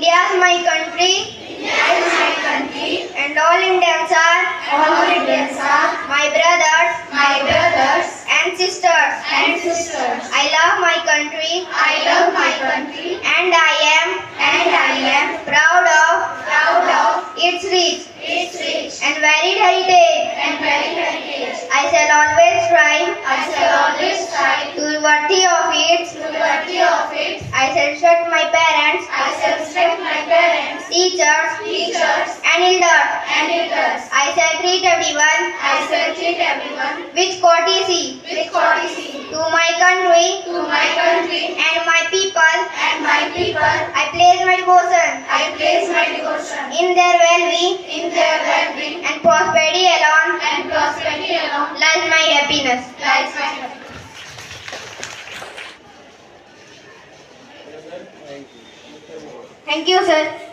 India is my country. And all Indians are my brothers and sisters. I love my country and I am proud of its rich and varied heritage. I shall always strive to be worthy of it. I shall respect my parents, teachers and elders. I shall treat everyone with courtesy. To my country and my people, I place my devotion. In their well-being and prosperity alone lies my happiness. Thank you, sir.